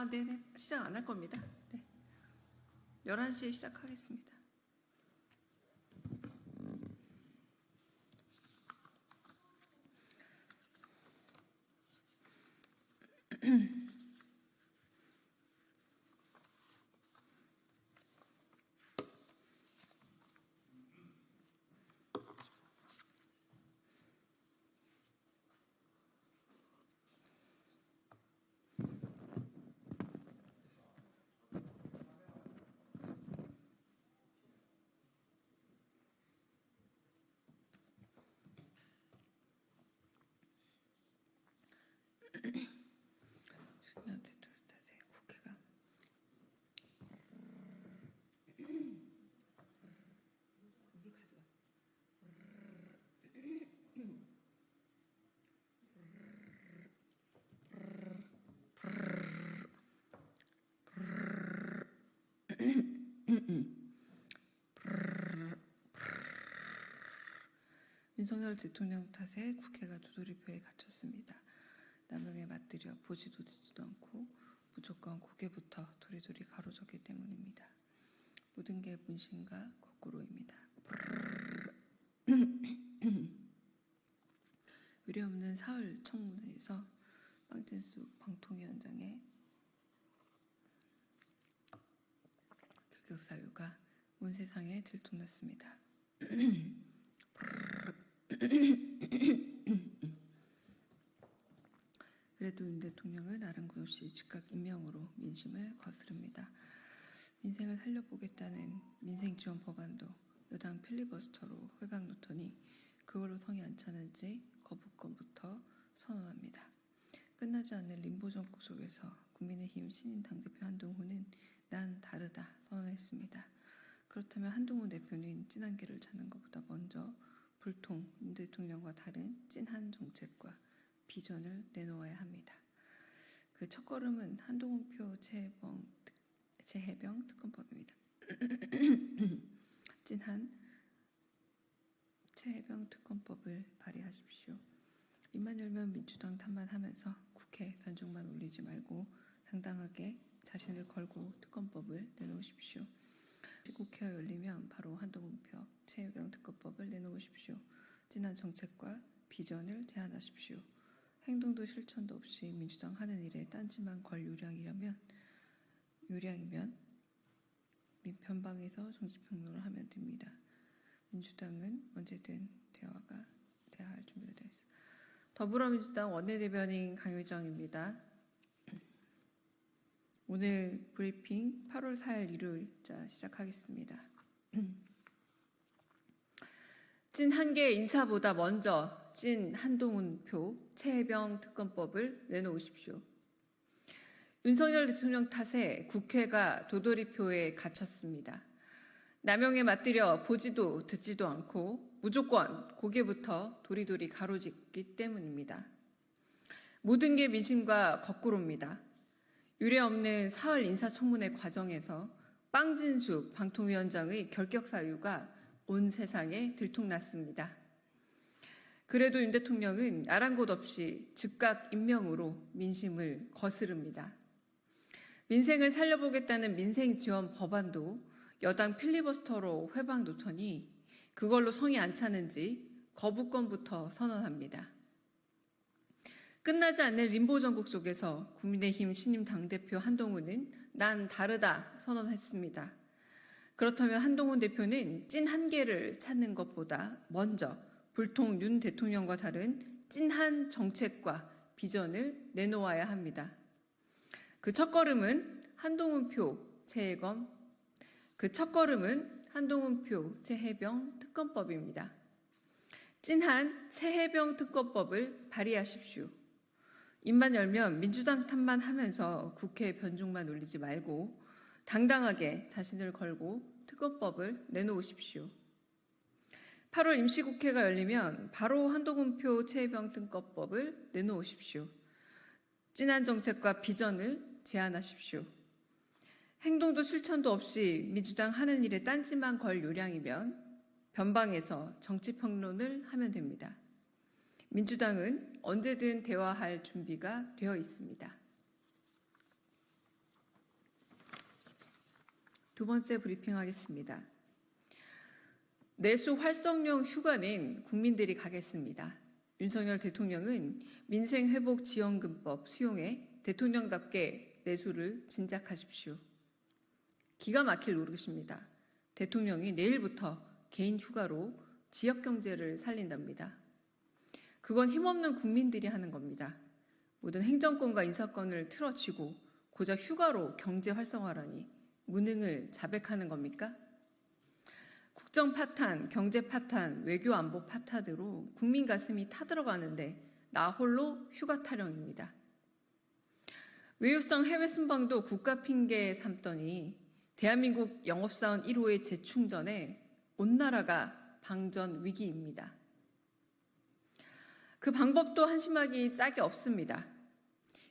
네네. 시작 안 할 겁니다. 네. 11시에 시작하겠습니다. 국회가 윤석열 대통령 탓에 국회가 도돌이표에 갇혔습니다. 남용에 맞들여 보지도 듣지도 않고 무조건 고개부터 도리도리 가로졌기 때문입니다. 모든 게 문신과 거꾸로입니다. 의뢰없는 사흘 청문회에서 빵진숙 방통위원장의 결격 사유가 온 세상에 들통났습니다. 그래도 윤 대통령은 아랑곳 없이 즉각 임명으로 민심을 거스릅니다. 민생을 살려보겠다는 민생지원 법안도 여당 필리버스터로 회방 놓더니 그걸로 성이 안 차는지 거부권부터 선언합니다. 끝나지 않는 림보 정국 속에서 국민의힘 신임 당대표 한동훈은 난 다르다 선언했습니다. 그렇다면 한동훈 대표는 찐한계를 찾는 것보다 먼저 불통 윤 대통령과 다른 찐한 정책과 비전을 내놓아야 합니다. 그 첫걸음은 한동훈표 재해병 특검법입니다. 찐한 재해병 특검법을 발의하십시오. 입만 열면 민주당 탓만하면서 국회 변죽만 올리지 말고 당당하게 자신을 걸고 특검법을 내놓으십시오. 국회가 열리면 바로 한동훈표 재해병 특검법을 내놓으십시오. 찐한 정책과 비전을 제안하십시오. 행동도 실천도 없이 민주당 하는 일에 딴지만 걸 요량이면 변방에서 정치평론을 하면 됩니다. 민주당은 언제든 대화할 준비가 되어 있습니다. 더불어민주당 원내대변인 강효정입니다. 오늘 브리핑 8월 4일 일요일자 시작하겠습니다. 찐 한계 인사보다 먼저 찐 한동훈표 최혜병 특검법을 내놓으십시오. 윤석열 대통령 탓에 국회가 도돌이표에 갇혔습니다. 남용에 맞들여 보지도 듣지도 않고 무조건 고개부터 도리도리 가로짓기 때문입니다. 모든 게 민심과 거꾸로입니다. 유례없는 사흘 인사청문회 과정에서 빵진숙 방통위원장의 결격 사유가 온 세상에 들통났습니다. 그래도 윤 대통령은 아랑곳 없이 즉각 임명으로 민심을 거스릅니다. 민생을 살려보겠다는 민생지원 법안도 여당 필리버스터로 회방 놓더니 그걸로 성이 안 차는지 거부권부터 선언합니다. 끝나지 않는 림보 정국 속에서 국민의힘 신임 당대표 한동훈은 난 다르다 선언했습니다. 그렇다면 한동훈 대표는 찐 한계를 찾는 것보다 먼저 불통 윤 대통령과 다른 찐한 정책과 비전을 내놓아야 합니다. 그 첫걸음은 한동훈표 재해병 특검법입니다. 찐한 재해병 특검법을 발의하십시오. 입만 열면 민주당 탓만 하면서 국회 변죽만 올리지 말고 당당하게 자신을 걸고 특검법을 내놓으십시오. 8월 임시국회가 열리면 바로 한동훈표 재해병 특검법을 내놓으십시오. 찐한 정책과 비전을 제안하십시오. 행동도 실천도 없이 민주당 하는 일에 딴지만 걸 요량이면 변방에서 정치평론을 하면 됩니다. 민주당은 언제든 대화할 준비가 되어 있습니다. 두 번째 브리핑하겠습니다. 내수 활성용 휴가는 국민들이 가겠습니다. 윤석열 대통령은 민생회복지원금법 수용에 대통령답게 내수를 진작하십시오. 기가 막힐 노릇입니다. 대통령이 내일부터 개인 휴가로 지역 경제를 살린답니다. 그건 힘없는 국민들이 하는 겁니다. 모든 행정권과 인사권을 틀어치고 고작 휴가로 경제 활성화라니 무능을 자백하는 겁니까? 국정 파탄, 경제 파탄, 외교 안보 파탄으로 국민 가슴이 타들어가는데 나 홀로 휴가 타령입니다. 외유성 해외 순방도 국가 핑계 삼더니 대한민국 영업사원 1호의 재충전에 온 나라가 방전 위기입니다. 그 방법도 한심하기 짝이 없습니다.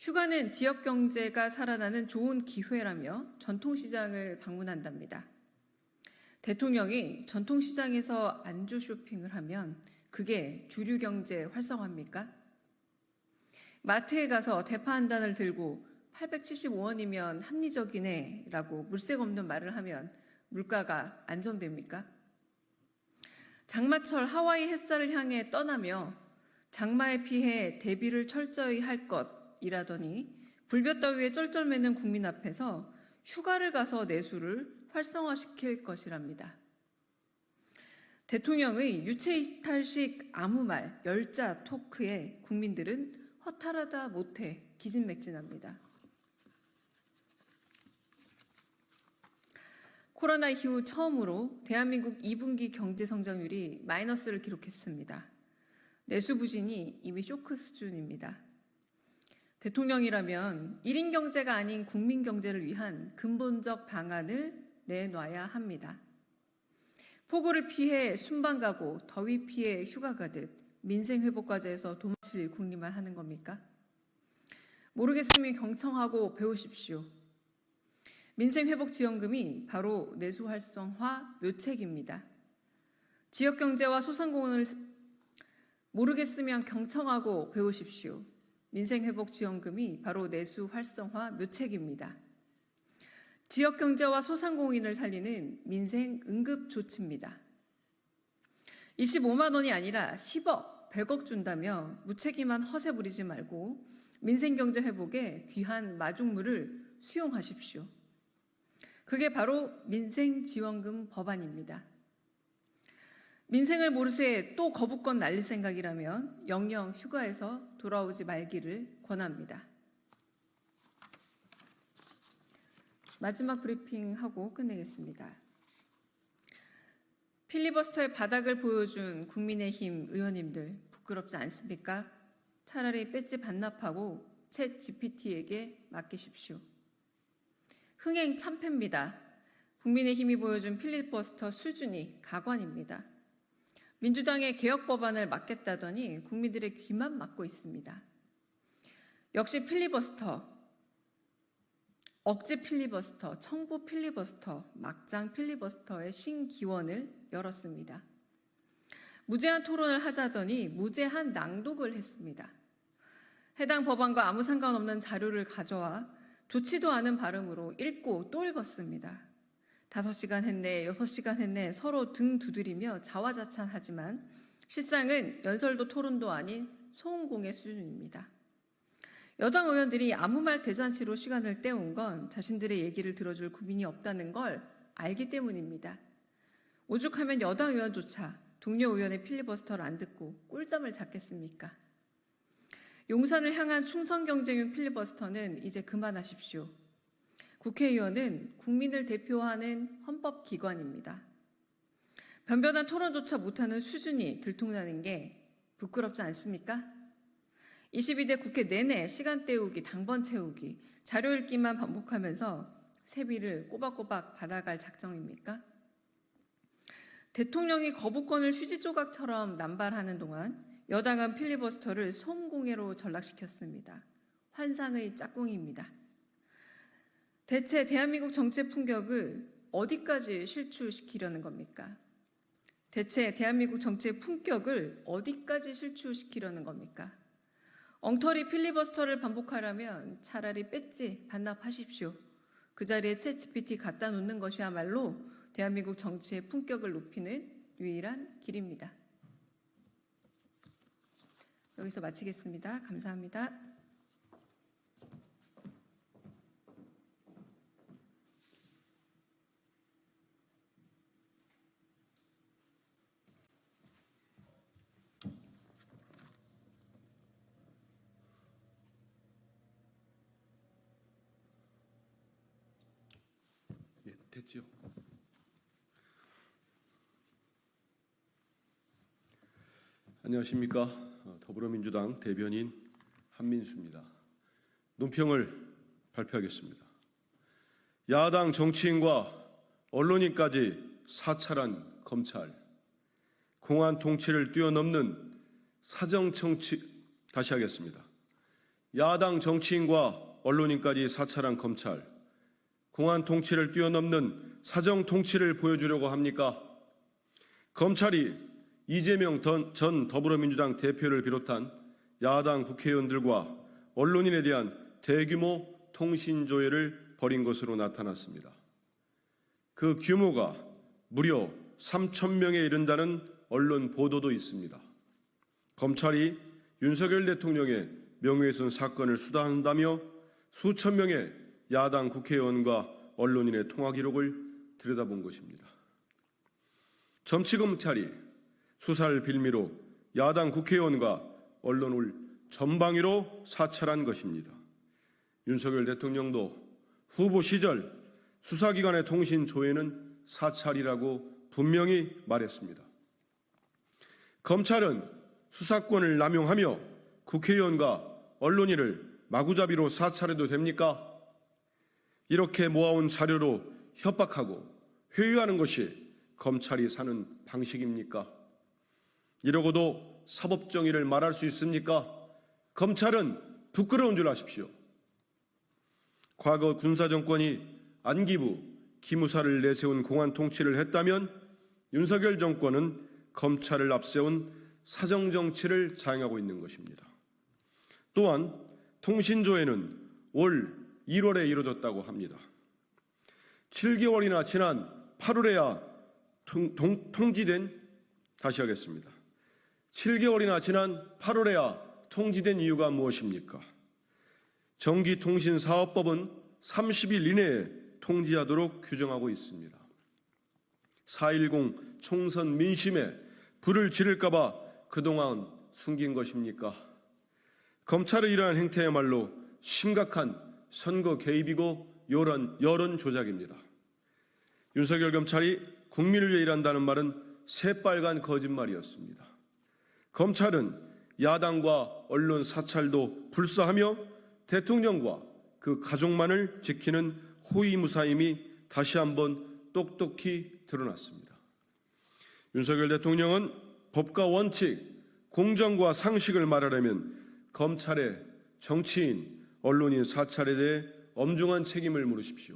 휴가는 지역 경제가 살아나는 좋은 기회라며 전통시장을 방문한답니다. 대통령이 전통시장에서 안주 쇼핑을 하면 그게 주류 경제 활성화입니까? 마트에 가서 대파 한 단을 들고 875원이면 합리적이네 라고 물색 없는 말을 하면 물가가 안정됩니까? 장마철 하와이 햇살을 향해 떠나며 장마에 피해 대비를 철저히 할 것이라더니 불볕더위에 쩔쩔매는 국민 앞에서 휴가를 가서 내수를 활성화시킬 것이랍니다. 대통령의 유체이탈식 아무 말, 열자 토크에 국민들은 허탈하다 못해 기진맥진합니다. 코로나 이후 처음으로 대한민국 2분기 경제 성장률이 마이너스를 기록했습니다. 내수 부진이 이미 쇼크 수준입니다. 대통령이라면 1인 경제가 아닌 국민 경제를 위한 근본적 방안을 내놔야 합니다. 폭우를 피해 순방 가고 더위 피해 휴가 가듯 민생 회복 과제에서 도마칠 국리만 하는 겁니까? 모르겠으면 경청하고 배우십시오. 민생회복지원금이 바로 내수 활성화 묘책입니다. 지역 경제와 소상공인을 모르겠으면 경청하고 배우십시오. 민생회복지원금이 바로 내수 활성화 묘책입니다. 지역 경제와 소상공인을 살리는 민생 응급조치입니다. 25만 원이 아니라 10억, 100억 준다며 무책임한 허세 부리지 말고 민생경제 회복에 귀한 마중물을 수용하십시오. 그게 바로 민생지원금 법안입니다. 민생을 모르쇠 또 거부권 날릴 생각이라면 영영 휴가에서 돌아오지 말기를 권합니다. 마지막 브리핑하고 끝내겠습니다. 필리버스터의 바닥을 보여준 국민의힘 의원님들 부끄럽지 않습니까? 차라리 배지 반납하고 챗 GPT에게 맡기십시오. 흥행 참패입니다. 국민의힘이 보여준 필리버스터 수준이 가관입니다. 민주당의 개혁 법안을 막겠다더니 국민들의 귀만 막고 있습니다. 역시 필리버스터, 억지 필리버스터, 청부 필리버스터, 막장 필리버스터의 신기원을 열었습니다. 무제한 토론을 하자더니 무제한 낭독을 했습니다. 해당 법안과 아무 상관없는 자료를 가져와 좋지도 않은 발음으로 읽고 또 읽었습니다. 5시간 했네, 6시간 했네 서로 등 두드리며 자화자찬하지만 실상은 연설도 토론도 아닌 소음공의 수준입니다. 여당 의원들이 아무 말 대잔치로 시간을 때운 건 자신들의 얘기를 들어줄 국민이 없다는 걸 알기 때문입니다. 오죽하면 여당 의원조차 동료 의원의 필리버스터를 안 듣고 꿀잠을 잤겠습니까? 용산을 향한 충성 경쟁용 필리버스터는 이제 그만하십시오. 국회의원은 국민을 대표하는 헌법기관입니다. 변변한 토론조차 못하는 수준이 들통나는 게 부끄럽지 않습니까? 22대 국회 내내 시간 때우기, 당번 채우기, 자료 읽기만 반복하면서 세비를 꼬박꼬박 받아갈 작정입니까? 대통령이 거부권을 휴지 조각처럼 남발하는 동안 여당은 필리버스터를 솜공예로 전락시켰습니다. 환상의 짝꿍입니다. 대체 대한민국 정치 품격을 어디까지 실추시키려는 겁니까? 대체 대한민국 정치의 품격을 어디까지 실추시키려는 겁니까? 엉터리 필리버스터를 반복하려면 차라리 배지 반납하십시오. 그 자리에 챗GPT 갖다 놓는 것이야말로 대한민국 정치의 품격을 높이는 유일한 길입니다. 여기서 마치겠습니다. 감사합니다. 네, 됐지요. 안녕하십니까. 더불어민주당 대변인 한민수입니다. 논평을 발표하겠습니다. 야당 정치인과 언론인까지 사찰한 검찰, 공안 통치를 뛰어넘는 다시 하겠습니다. 야당 정치인과 언론인까지 사찰한 검찰, 공안 통치를 뛰어넘는 사정 통치를 보여주려고 합니까? 검찰이 이재명 전 더불어민주당 대표를 비롯한 야당 국회의원들과 언론인에 대한 대규모 통신조회를 벌인 것으로 나타났습니다. 그 규모가 무려 3,000명에 이른다는 언론 보도도 있습니다. 검찰이 윤석열 대통령의 명예훼손 사건을 수사한다며 수천 명의 야당 국회의원과 언론인의 통화 기록을 들여다본 것입니다. 점치검찰이 수사를 빌미로 야당 국회의원과 언론을 전방위로 사찰한 것입니다. 윤석열 대통령도 후보 시절 수사기관의 통신 조회는 사찰이라고 분명히 말했습니다. 검찰은 수사권을 남용하며 국회의원과 언론인을 마구잡이로 사찰해도 됩니까? 이렇게 모아온 자료로 협박하고 회유하는 것이 검찰이 사는 방식입니까? 이러고도 사법정의를 말할 수 있습니까? 검찰은 부끄러운 줄 아십시오. 과거 군사정권이 안기부, 기무사를 내세운 공안 통치를 했다면 윤석열 정권은 검찰을 앞세운 사정정치를 자행하고 있는 것입니다. 또한 통신조회는 올 1월에 이루어졌다고 합니다. 7개월이나 지난 8월에야 다시 하겠습니다. 7개월이나 지난 8월에야 통지된 이유가 무엇입니까? 전기통신사업법은 30일 이내에 통지하도록 규정하고 있습니다. 4.10 총선 민심에 불을 지를까 봐 그동안 숨긴 것입니까? 검찰의 이러한 행태야말로 심각한 선거 개입이고 여론 조작입니다. 윤석열 검찰이 국민을 위해 일한다는 말은 새빨간 거짓말이었습니다. 검찰은 야당과 언론 사찰도 불사하며 대통령과 그 가족만을 지키는 호위무사임이 다시 한번 똑똑히 드러났습니다. 윤석열 대통령은 법과 원칙, 공정과 상식을 말하려면 검찰의 정치인, 언론인 사찰에 대해 엄중한 책임을 물으십시오.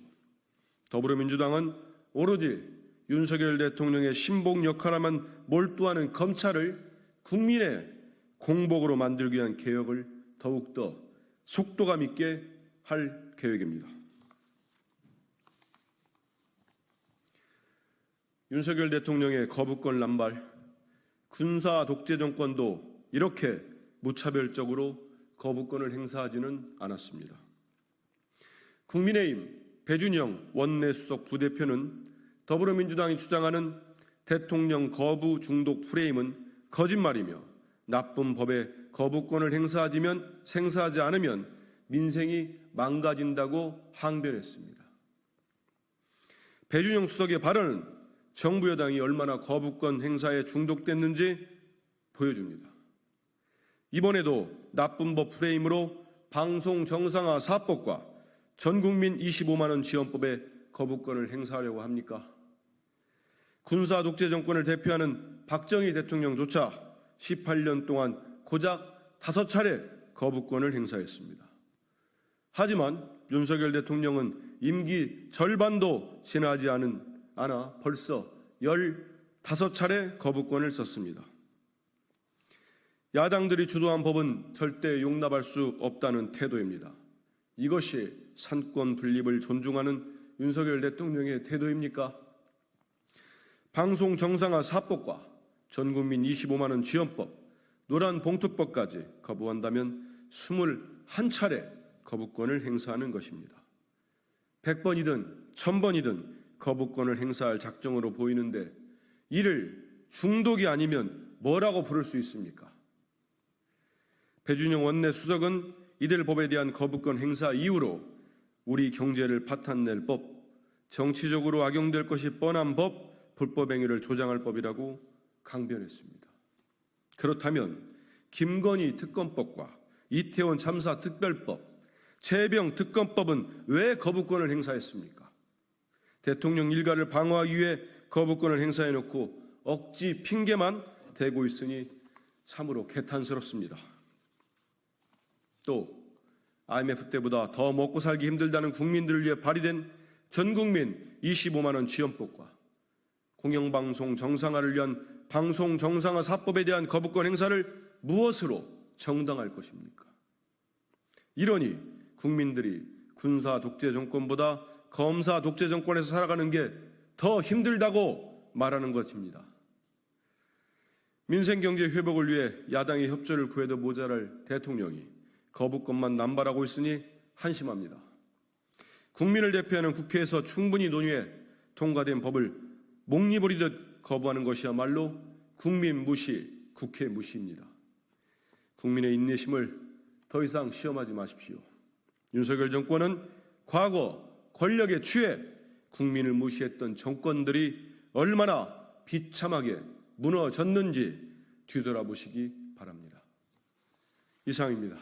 더불어민주당은 오로지 윤석열 대통령의 신복 역할에만 몰두하는 검찰을 국민의 공복으로 만들기 위한 개혁을 더욱더 속도감 있게 할 계획입니다. 윤석열 대통령의 거부권 남발, 군사 독재 정권도 이렇게 무차별적으로 거부권을 행사하지는 않았습니다. 국민의힘 배준영 원내수석 부대표는 더불어민주당이 주장하는 대통령 거부 중독 프레임은 거짓말이며 나쁜 법에 거부권을 행사하지 않으면 민생이 망가진다고 항변했습니다. 배준영 수석의 발언은 정부 여당이 얼마나 거부권 행사에 중독됐는지 보여줍니다. 이번에도 나쁜 법 프레임으로 방송 정상화 4법과 전국민 25만 원 지원법에 거부권을 행사하려고 합니까? 군사 독재 정권을 대표하는 박정희 대통령조차 18년 동안 고작 5차례 거부권을 행사했습니다. 하지만 윤석열 대통령은 임기 절반도 지나지 않아 벌써 15차례 거부권을 썼습니다. 야당들이 주도한 법은 절대 용납할 수 없다는 태도입니다. 이것이 산권 분립을 존중하는 윤석열 대통령의 태도입니까? 방송 정상화 4법과 전국민 25만 원 지원법, 노란 봉투법까지 거부한다면 21차례 거부권을 행사하는 것입니다. 100번이든 1000번이든 거부권을 행사할 작정으로 보이는데 이를 중독이 아니면 뭐라고 부를 수 있습니까? 배준영 원내수석은 이들 법에 대한 거부권 행사 이후로 우리 경제를 파탄낼 법, 정치적으로 악용될 것이 뻔한 법, 불법 행위를 조장할 법이라고 강변했습니다. 그렇다면 김건희 특검법과 이태원 참사 특별법, 최병 특검법은 왜 거부권을 행사했습니까? 대통령 일가를 방어하기 위해 거부권을 행사해놓고 억지 핑계만 대고 있으니 참으로 개탄스럽습니다. 또 IMF 때보다 더 먹고 살기 힘들다는 국민들을 위해 발의된 전국민 25만 원 지원법과 공영방송 정상화를 위한 방송 정상화 4법에 대한 거부권 행사를 무엇으로 정당할 것입니까? 이러니 국민들이 군사 독재 정권보다 검사 독재 정권에서 살아가는 게 더 힘들다고 말하는 것입니다. 민생경제 회복을 위해 야당의 협조를 구해도 모자랄 대통령이 거부권만 남발하고 있으니 한심합니다. 국민을 대표하는 국회에서 충분히 논의해 통과된 법을 목리부리듯 거부하는 것이야말로 국민 무시, 국회 무시입니다. 국민의 인내심을 더 이상 시험하지 마십시오. 윤석열 정권은 과거 권력에 취해 국민을 무시했던 정권들이 얼마나 비참하게 무너졌는지 뒤돌아보시기 바랍니다. 이상입니다.